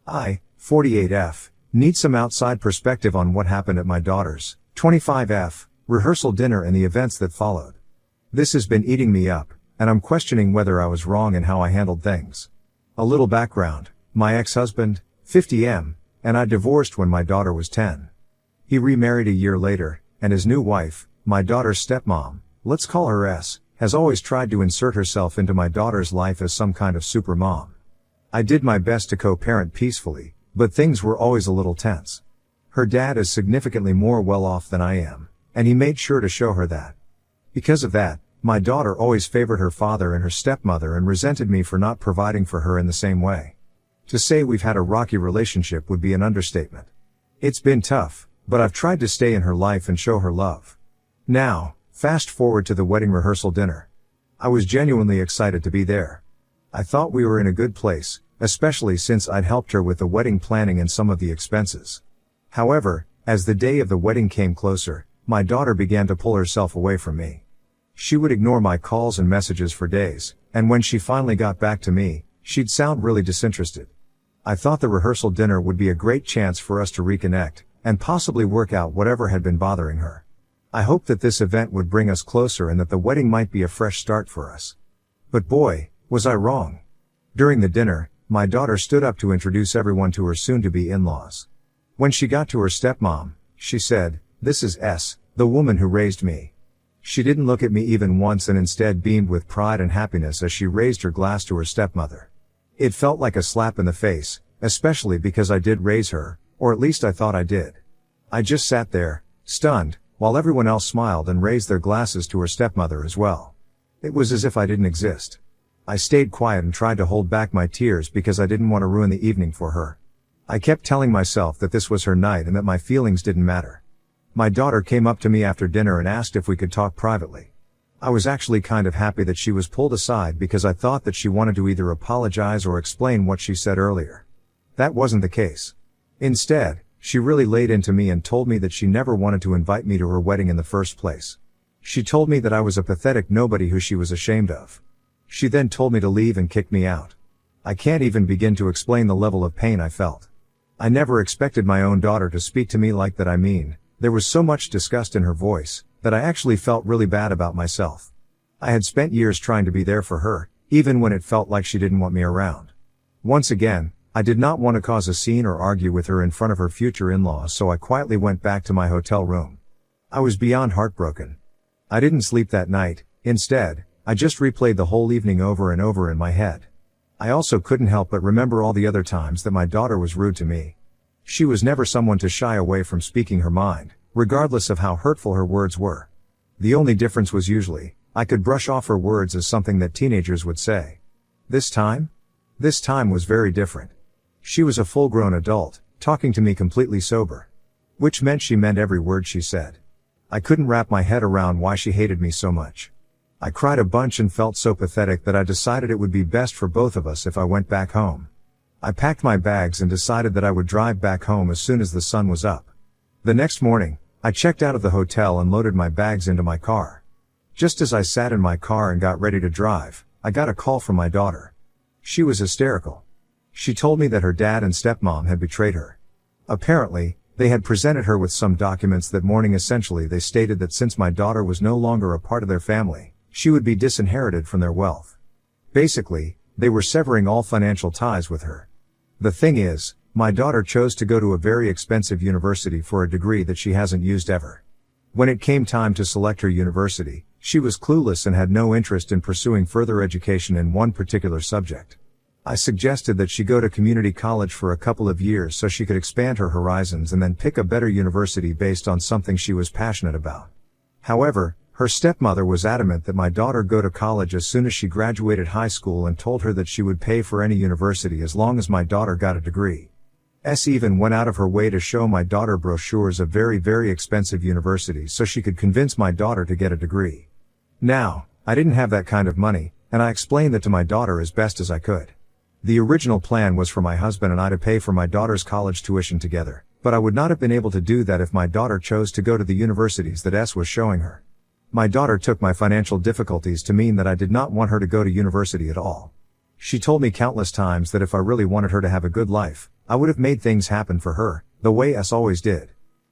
I, 48F, need some outside perspective on what happened at my daughter's, 25F, rehearsal dinner and the events that followed. This has been eating me up, and I'm questioning whether I was wrong in how I handled things. A little background: my ex-husband, 50M, and I divorced when my daughter was 10. He remarried a year later, and his new wife, my daughter's stepmom, let's call her S, has always tried to insert herself into my daughter's life as some kind of super mom. I did my best to co-parent peacefully, but things were always a little tense. Her dad is significantly more well off than I am, and he made sure to show her that. Because of that, my daughter always favored her father and her stepmother and resented me for not providing for her in the same way. To say we've had a rocky relationship would be an understatement. It's been tough, but I've tried to stay in her life and show her love. Now, fast forward to the wedding rehearsal dinner. I was genuinely excited to be there. I thought we were in a good place, especially since I'd helped her with the wedding planning and some of the expenses. However, as the day of the wedding came closer, my daughter began to pull herself away from me. She would ignore my calls and messages for days, and when she finally got back to me, she'd sound really disinterested. I thought the rehearsal dinner would be a great chance for us to reconnect, and possibly work out whatever had been bothering her. I hoped that this event would bring us closer and that the wedding might be a fresh start for us. But boy, was I wrong. During the dinner, my daughter stood up to introduce everyone to her soon-to-be in-laws. When she got to her stepmom, she said, "This is S, the woman who raised me." She didn't look at me even once and instead beamed with pride and happiness as she raised her glass to her stepmother. It felt like a slap in the face, especially because I did raise her, or at least I thought I did. I just sat there, stunned, while everyone else smiled and raised their glasses to her stepmother as well. It was as if I didn't exist. I stayed quiet and tried to hold back my tears because I didn't want to ruin the evening for her. I kept telling myself that this was her night and that my feelings didn't matter. My daughter came up to me after dinner and asked if we could talk privately. I was actually kind of happy that she was pulled aside because I thought that she wanted to either apologize or explain what she said earlier. That wasn't the case. Instead, she really laid into me and told me that she never wanted to invite me to her wedding in the first place. She told me that I was a pathetic nobody who she was ashamed of. She then told me to leave and kicked me out. I can't even begin to explain the level of pain I felt. I never expected my own daughter to speak to me like that. There was so much disgust in her voice, that I actually felt really bad about myself. I had spent years trying to be there for her, even when it felt like she didn't want me around. Once again, I did not want to cause a scene or argue with her in front of her future in-laws, so I quietly went back to my hotel room. I was beyond heartbroken. I didn't sleep that night. Instead, I just replayed the whole evening over and over in my head. I also couldn't help but remember all the other times that my daughter was rude to me. She was never someone to shy away from speaking her mind, regardless of how hurtful her words were. The only difference was usually, I could brush off her words as something that teenagers would say. This time was very different. She was a full-grown adult, talking to me completely sober. Which meant she meant every word she said. I couldn't wrap my head around why she hated me so much. I cried a bunch and felt so pathetic that I decided it would be best for both of us if I went back home. I packed my bags and decided that I would drive back home as soon as the sun was up. The next morning, I checked out of the hotel and loaded my bags into my car. Just as I sat in my car and got ready to drive, I got a call from my daughter. She was hysterical. She told me that her dad and stepmom had betrayed her. Apparently, they had presented her with some documents that morning. Essentially, they stated that since my daughter was no longer a part of their family, she would be disinherited from their wealth. Basically, they were severing all financial ties with her. The thing is, my daughter chose to go to a very expensive university for a degree that she hasn't used ever. When it came time to select her university, she was clueless and had no interest in pursuing further education in one particular subject. I suggested that she go to community college for a couple of years so she could expand her horizons and then pick a better university based on something she was passionate about. However, her stepmother was adamant that my daughter go to college as soon as she graduated high school and told her that she would pay for any university as long as my daughter got a degree. S even went out of her way to show my daughter brochures of very, very expensive universities so she could convince my daughter to get a degree. Now, I didn't have that kind of money, and I explained that to my daughter as best as I could. The original plan was for my husband and I to pay for my daughter's college tuition together, but I would not have been able to do that if my daughter chose to go to the universities that S was showing her. My daughter took my financial difficulties to mean that I did not want her to go to university at all. She told me countless times that if I really wanted her to have a good life, I would have made things happen for her, the way S always did.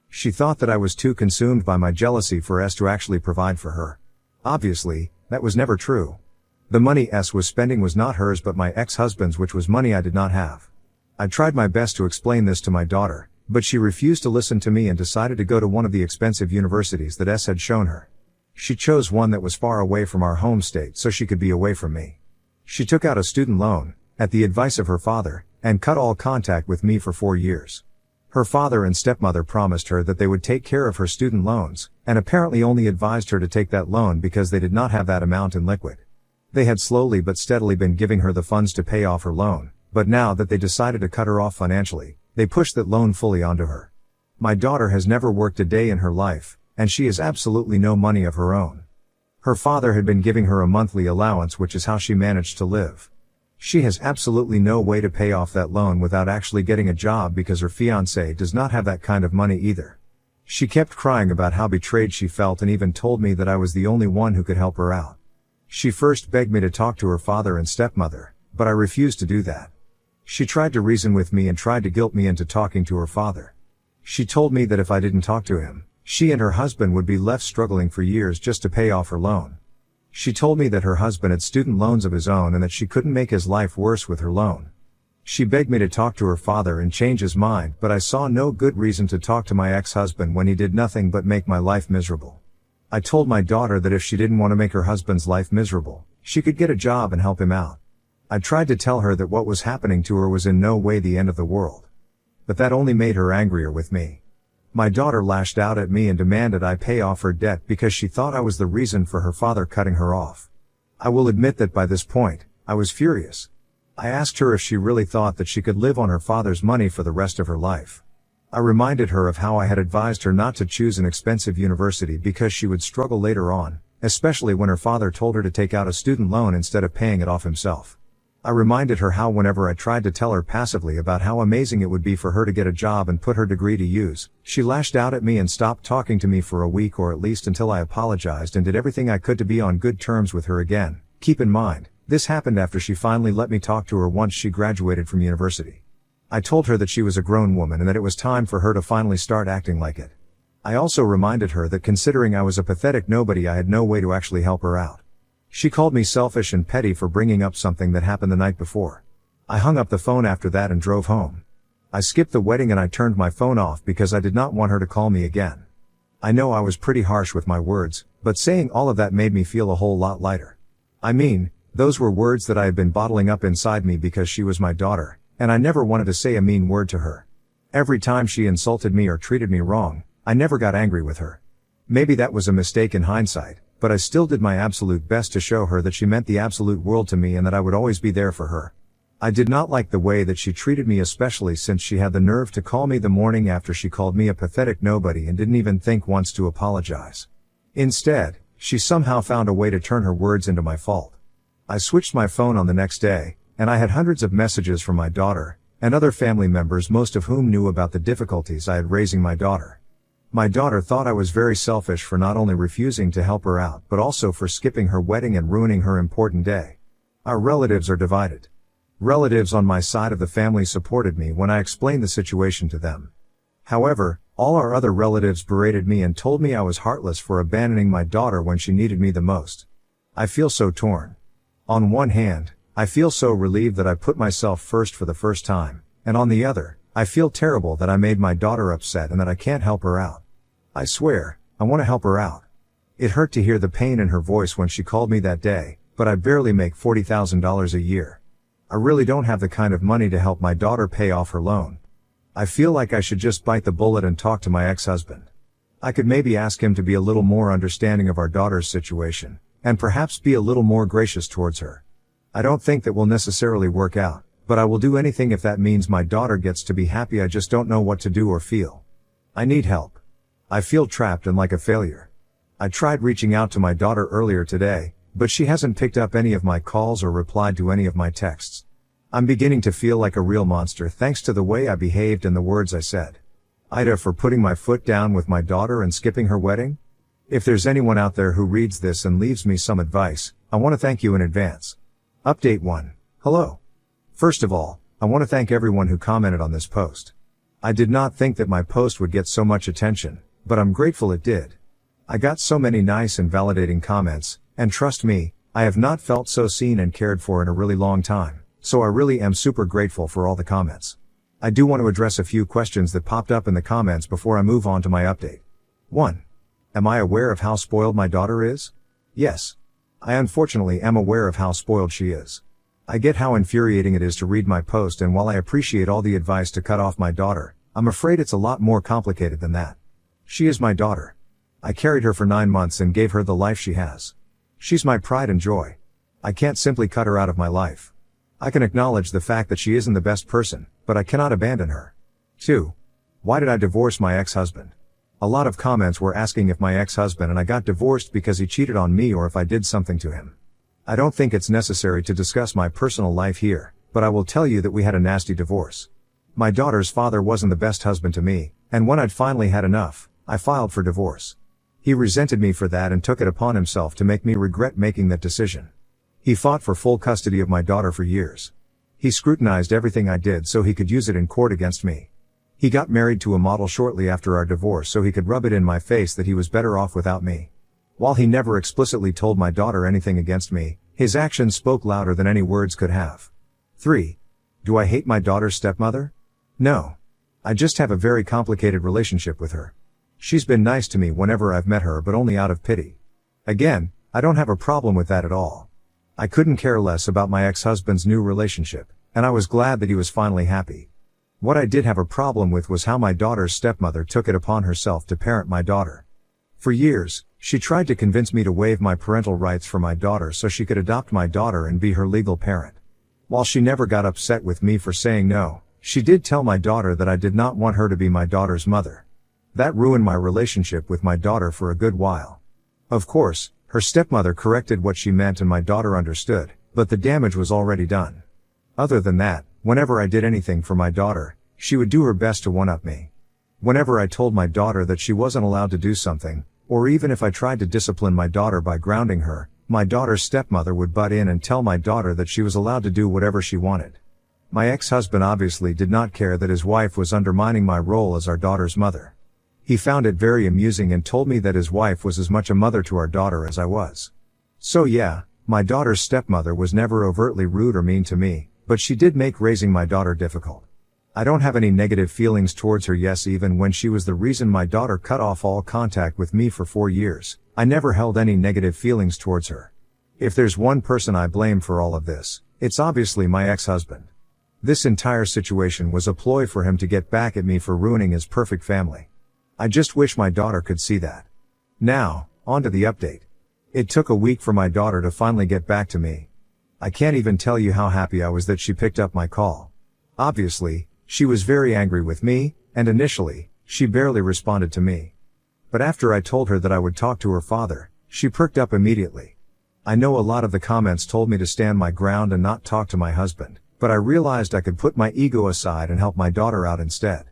She thought that I was too consumed by my jealousy for S to actually provide for her. Obviously, that was never true. The money S was spending was not hers but my ex-husband's, which was money I did not have. I tried my best to explain this to my daughter, but she refused to listen to me and decided to go to one of the expensive universities that S had shown her. She chose one that was far away from our home state so she could be away from me. She took out a student loan, at the advice of her father, and cut all contact with me for 4 years. Her father and stepmother promised her that they would take care of her student loans, and apparently only advised her to take that loan because they did not have that amount in liquid. They had slowly but steadily been giving her the funds to pay off her loan, but now that they decided to cut her off financially, they pushed that loan fully onto her. My daughter has never worked a day in her life, and she has absolutely no money of her own. Her father had been giving her a monthly allowance, which is how she managed to live. She has absolutely no way to pay off that loan without actually getting a job because her fiancé does not have that kind of money either. She kept crying about how betrayed she felt and even told me that I was the only one who could help her out. She first begged me to talk to her father and stepmother, but I refused to do that. She tried to reason with me and tried to guilt me into talking to her father. She told me that if I didn't talk to him, she and her husband would be left struggling for years just to pay off her loan. She told me that her husband had student loans of his own and that she couldn't make his life worse with her loan. She begged me to talk to her father and change his mind, but I saw no good reason to talk to my ex-husband when he did nothing but make my life miserable. I told my daughter that if she didn't want to make her husband's life miserable, she could get a job and help him out. I tried to tell her that what was happening to her was in no way the end of the world. But that only made her angrier with me. My daughter lashed out at me and demanded I pay off her debt because she thought I was the reason for her father cutting her off. I will admit that by this point, I was furious. I asked her if she really thought that she could live on her father's money for the rest of her life. I reminded her of how I had advised her not to choose an expensive university because she would struggle later on, especially when her father told her to take out a student loan instead of paying it off himself. I reminded her how whenever I tried to tell her passively about how amazing it would be for her to get a job and put her degree to use, she lashed out at me and stopped talking to me for a week or at least until I apologized and did everything I could to be on good terms with her again. Keep in mind, this happened after she finally let me talk to her once she graduated from university. I told her that she was a grown woman and that it was time for her to finally start acting like it. I also reminded her that considering I was a pathetic nobody, I had no way to actually help her out. She called me selfish and petty for bringing up something that happened the night before. I hung up the phone after that and drove home. I skipped the wedding and I turned my phone off because I did not want her to call me again. I know I was pretty harsh with my words, but saying all of that made me feel a whole lot lighter. I mean, those were words that I had been bottling up inside me because she was my daughter, and I never wanted to say a mean word to her. Every time she insulted me or treated me wrong, I never got angry with her. Maybe that was a mistake in hindsight, but I still did my absolute best to show her that she meant the absolute world to me and that I would always be there for her. I did not like the way that she treated me, especially since she had the nerve to call me the morning after she called me a pathetic nobody and didn't even think once to apologize. Instead, she somehow found a way to turn her words into my fault. I switched my phone on the next day, and I had hundreds of messages from my daughter, and other family members, most of whom knew about the difficulties I had raising my daughter. My daughter thought I was very selfish for not only refusing to help her out but also for skipping her wedding and ruining her important day. Our relatives are divided. Relatives on my side of the family supported me when I explained the situation to them. However, all our other relatives berated me and told me I was heartless for abandoning my daughter when she needed me the most. I feel so torn. On one hand, I feel so relieved that I put myself first for the first time, and on the other, I feel terrible that I made my daughter upset and that I can't help her out. I swear, I want to help her out. It hurt to hear the pain in her voice when she called me that day, but I barely make $40,000 a year. I really don't have the kind of money to help my daughter pay off her loan. I feel like I should just bite the bullet and talk to my ex-husband. I could maybe ask him to be a little more understanding of our daughter's situation, and perhaps be a little more gracious towards her. I don't think that will necessarily work out, but I will do anything if that means my daughter gets to be happy. I just don't know what to do or feel. I need help. I feel trapped and like a failure. I tried reaching out to my daughter earlier today, but she hasn't picked up any of my calls or replied to any of my texts. I'm beginning to feel like a real monster thanks to the way I behaved and the words I said. Ida, for putting my foot down with my daughter and skipping her wedding? If there's anyone out there who reads this and leaves me some advice, I want to thank you in advance. Update 1. Hello. First of all, I want to thank everyone who commented on this post. I did not think that my post would get so much attention, but I'm grateful it did. I got so many nice and validating comments, and trust me, I have not felt so seen and cared for in a really long time, so I really am super grateful for all the comments. I do want to address a few questions that popped up in the comments before I move on to my update. 1. Am I aware of how spoiled my daughter is? Yes. I unfortunately am aware of how spoiled she is. I get how infuriating it is to read my post, and while I appreciate all the advice to cut off my daughter, I'm afraid it's a lot more complicated than that. She is my daughter. I carried her for 9 months and gave her the life she has. She's my pride and joy. I can't simply cut her out of my life. I can acknowledge the fact that she isn't the best person, but I cannot abandon her. 2. Why did I divorce my ex-husband? A lot of comments were asking if my ex-husband and I got divorced because he cheated on me or if I did something to him. I don't think it's necessary to discuss my personal life here, but I will tell you that we had a nasty divorce. My daughter's father wasn't the best husband to me, and when I'd finally had enough, I filed for divorce. He resented me for that and took it upon himself to make me regret making that decision. He fought for full custody of my daughter for years. He scrutinized everything I did so he could use it in court against me. He got married to a model shortly after our divorce so he could rub it in my face that he was better off without me. While he never explicitly told my daughter anything against me, his actions spoke louder than any words could have. 3. Do I hate my daughter's stepmother? No. I just have a very complicated relationship with her. She's been nice to me whenever I've met her, but only out of pity. Again, I don't have a problem with that at all. I couldn't care less about my ex-husband's new relationship, and I was glad that he was finally happy. What I did have a problem with was how my daughter's stepmother took it upon herself to parent my daughter. For years, she tried to convince me to waive my parental rights for my daughter so she could adopt my daughter and be her legal parent. While she never got upset with me for saying no, she did tell my daughter that I did not want her to be my daughter's mother. That ruined my relationship with my daughter for a good while. Of course, her stepmother corrected what she meant and my daughter understood, but the damage was already done. Other than that, whenever I did anything for my daughter, she would do her best to one-up me. Whenever I told my daughter that she wasn't allowed to do something, or even if I tried to discipline my daughter by grounding her, my daughter's stepmother would butt in and tell my daughter that she was allowed to do whatever she wanted. My ex-husband obviously did not care that his wife was undermining my role as our daughter's mother. He found it very amusing and told me that his wife was as much a mother to our daughter as I was. So yeah, my daughter's stepmother was never overtly rude or mean to me, but she did make raising my daughter difficult. I don't have any negative feelings towards her. Yes, even when she was the reason my daughter cut off all contact with me for 4 years, I never held any negative feelings towards her. If there's one person I blame for all of this, it's obviously my ex-husband. This entire situation was a ploy for him to get back at me for ruining his perfect family. I just wish my daughter could see that. Now, on to the update. It took a week for my daughter to finally get back to me. I can't even tell you how happy I was that she picked up my call. Obviously, she was very angry with me, and initially, she barely responded to me. But after I told her that I would talk to her father, she perked up immediately. I know a lot of the comments told me to stand my ground and not talk to my husband, but I realized I could put my ego aside and help my daughter out instead.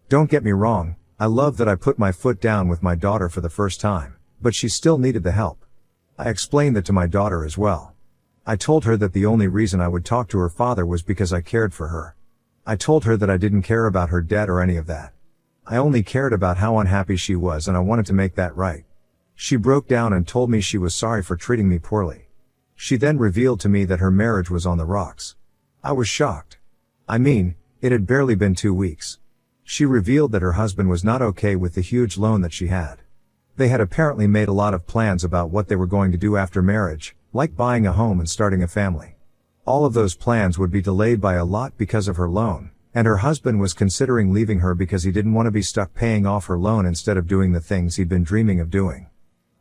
Don't get me wrong, I love that I put my foot down with my daughter for the first time, but she still needed the help. I explained that to my daughter as well. I told her that the only reason I would talk to her father was because I cared for her. I told her that I didn't care about her debt or any of that. I only cared about how unhappy she was and I wanted to make that right. She broke down and told me she was sorry for treating me poorly. She then revealed to me that her marriage was on the rocks. I was shocked. I mean, it had barely been 2 weeks. She revealed that her husband was not okay with the huge loan that she had. They had apparently made a lot of plans about what they were going to do after marriage, like buying a home and starting a family. All of those plans would be delayed by a lot because of her loan, and her husband was considering leaving her because he didn't want to be stuck paying off her loan instead of doing the things he'd been dreaming of doing.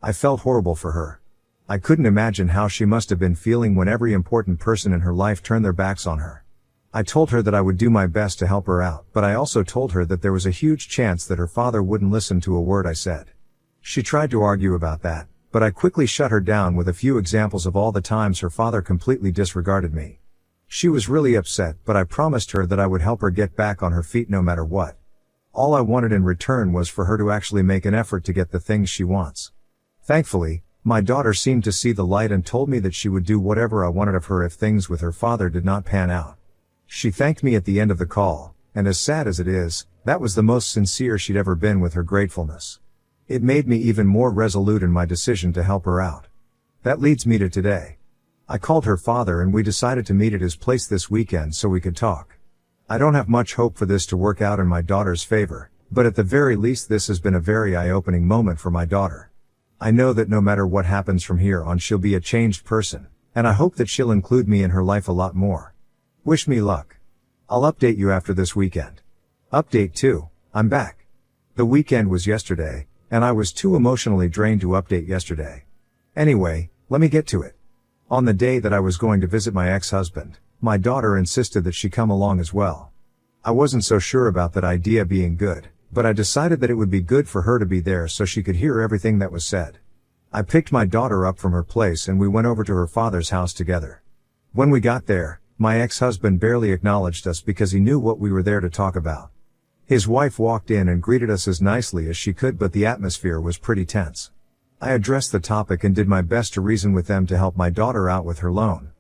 I felt horrible for her. I couldn't imagine how she must have been feeling when every important person in her life turned their backs on her. I told her that I would do my best to help her out, but I also told her that there was a huge chance that her father wouldn't listen to a word I said. She tried to argue about that, but I quickly shut her down with a few examples of all the times her father completely disregarded me. She was really upset, but I promised her that I would help her get back on her feet no matter what. All I wanted in return was for her to actually make an effort to get the things she wants. Thankfully, my daughter seemed to see the light and told me that she would do whatever I wanted of her if things with her father did not pan out. She thanked me at the end of the call, and as sad as it is, that was the most sincere she'd ever been with her gratefulness. It made me even more resolute in my decision to help her out. That leads me to today. I called her father and we decided to meet at his place this weekend so we could talk. I don't have much hope for this to work out in my daughter's favor, but at the very least this has been a very eye-opening moment for my daughter. I know that no matter what happens from here on she'll be a changed person, and I hope that she'll include me in her life a lot more. Wish me luck. I'll update you after this weekend. Update 2, I'm back. The weekend was yesterday, and I was too emotionally drained to update yesterday. Anyway, let me get to it. On the day that I was going to visit my ex-husband, my daughter insisted that she come along as well. I wasn't so sure about that idea being good, but I decided that it would be good for her to be there so she could hear everything that was said. I picked my daughter up from her place and we went over to her father's house together. When we got there, my ex-husband barely acknowledged us because he knew what we were there to talk about. His wife walked in and greeted us as nicely as she could, but the atmosphere was pretty tense. I addressed the topic and did my best to reason with them to help my daughter out with her loan.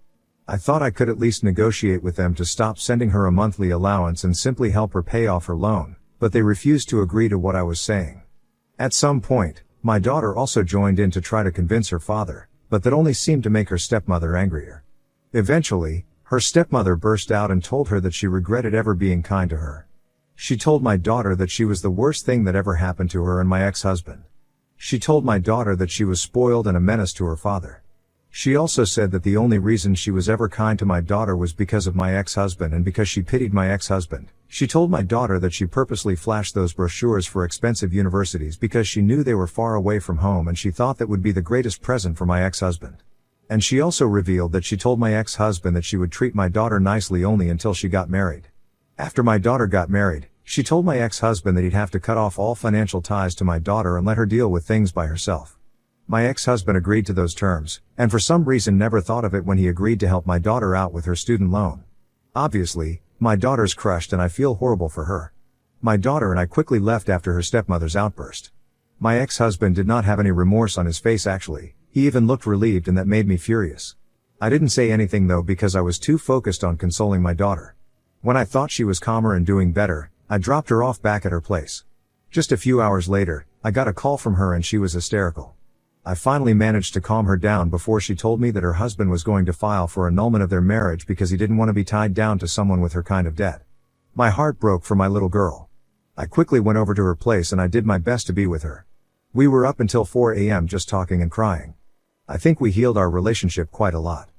I thought I could at least negotiate with them to stop sending her a monthly allowance and simply help her pay off her loan, but they refused to agree to what I was saying. At some point, my daughter also joined in to try to convince her father, but that only seemed to make her stepmother angrier. Eventually, her stepmother burst out and told her that she regretted ever being kind to her. She told my daughter that she was the worst thing that ever happened to her and my ex-husband. She told my daughter that she was spoiled and a menace to her father. She also said that the only reason she was ever kind to my daughter was because of my ex-husband and because she pitied my ex-husband. She told my daughter that she purposely flashed those brochures for expensive universities because she knew they were far away from home and she thought that would be the greatest present for my ex-husband. And she also revealed that she told my ex-husband that she would treat my daughter nicely only until she got married. After my daughter got married, she told my ex-husband that he'd have to cut off all financial ties to my daughter and let her deal with things by herself. My ex-husband agreed to those terms, and for some reason never thought of it when he agreed to help my daughter out with her student loan. Obviously, my daughter's crushed and I feel horrible for her. My daughter and I quickly left after her stepmother's outburst. My ex-husband did not have any remorse on his face actually, he even looked relieved and that made me furious. I didn't say anything though because I was too focused on consoling my daughter. When I thought she was calmer and doing better, I dropped her off back at her place. Just a few hours later, I got a call from her and she was hysterical. I finally managed to calm her down before she told me that her husband was going to file for annulment of their marriage because he didn't want to be tied down to someone with her kind of debt. My heart broke for my little girl. I quickly went over to her place and I did my best to be with her. We were up until 4 a.m. just talking and crying. I think we healed our relationship quite a lot.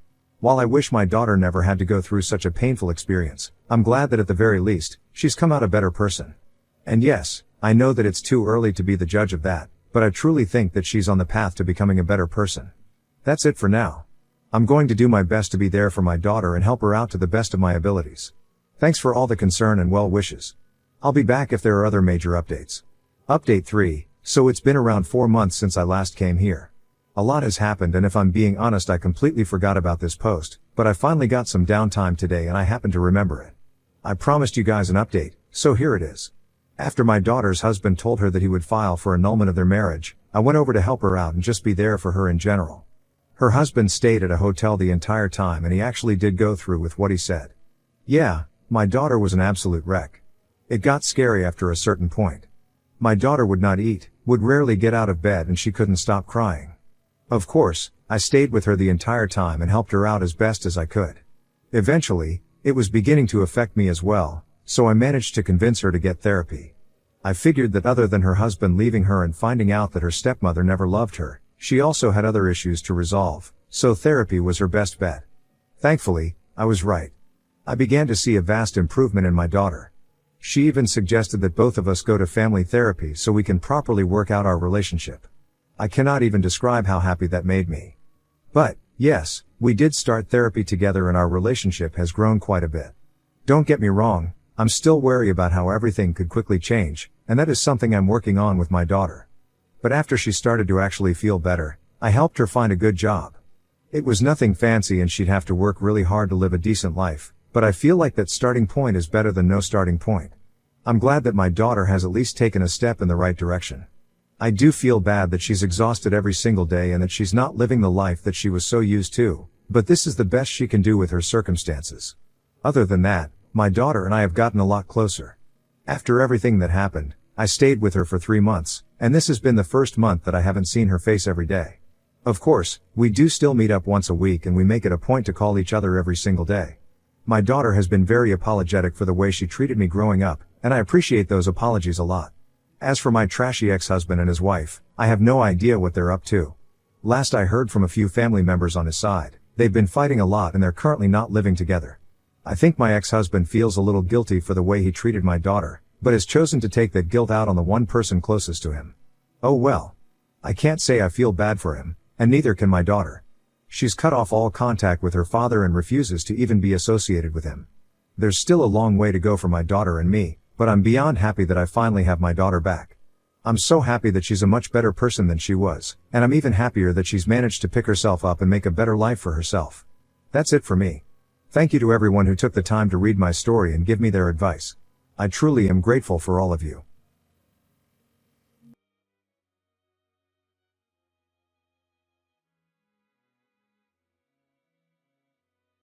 While I wish my daughter never had to go through such a painful experience, I'm glad that at the very least, she's come out a better person. And yes, I know that it's too early to be the judge of that, but I truly think that she's on the path to becoming a better person. That's it for now. I'm going to do my best to be there for my daughter and help her out to the best of my abilities. Thanks for all the concern and well wishes. I'll be back if there are other major updates. Update 3, so it's been around 4 months since I last came here. A lot has happened and if I'm being honest I completely forgot about this post, but I finally got some downtime today and I happened to remember it. I promised you guys an update, so here it is. After my daughter's husband told her that he would file for annulment of their marriage, I went over to help her out and just be there for her in general. Her husband stayed at a hotel the entire time and he actually did go through with what he said. Yeah, my daughter was an absolute wreck. It got scary after a certain point. My daughter would not eat, would rarely get out of bed and she couldn't stop crying. Of course, I stayed with her the entire time and helped her out as best as I could. Eventually, it was beginning to affect me as well, so I managed to convince her to get therapy. I figured that other than her husband leaving her and finding out that her stepmother never loved her, she also had other issues to resolve, so therapy was her best bet. Thankfully, I was right. I began to see a vast improvement in my daughter. She even suggested that both of us go to family therapy so we can properly work out our relationship. I cannot even describe how happy that made me. But, yes, we did start therapy together and our relationship has grown quite a bit. Don't get me wrong, I'm still wary about how everything could quickly change, and that is something I'm working on with my daughter. But after she started to actually feel better, I helped her find a good job. It was nothing fancy and she'd have to work really hard to live a decent life, but I feel like that starting point is better than no starting point. I'm glad that my daughter has at least taken a step in the right direction. I do feel bad that she's exhausted every single day and that she's not living the life that she was so used to, but this is the best she can do with her circumstances. Other than that, My daughter and I have gotten a lot closer. After everything that happened, I stayed with her for 3 months, and this has been the first month that I haven't seen her face every day. Of course, we do still meet up once a week and we make it a point to call each other every single day. My daughter has been very apologetic for the way she treated me growing up, and I appreciate those apologies a lot. As for my trashy ex-husband and his wife, I have no idea what they're up to. Last I heard from a few family members on his side, they've been fighting a lot and they're currently not living together. I think my ex-husband feels a little guilty for the way he treated my daughter, but has chosen to take that guilt out on the one person closest to him. Oh well. I can't say I feel bad for him, and neither can my daughter. She's cut off all contact with her father and refuses to even be associated with him. There's still a long way to go for my daughter and me, but I'm beyond happy that I finally have my daughter back. I'm so happy that she's a much better person than she was, and I'm even happier that she's managed to pick herself up and make a better life for herself. That's it for me. Thank you to everyone who took the time to read my story and give me their advice. I truly am grateful for all of you.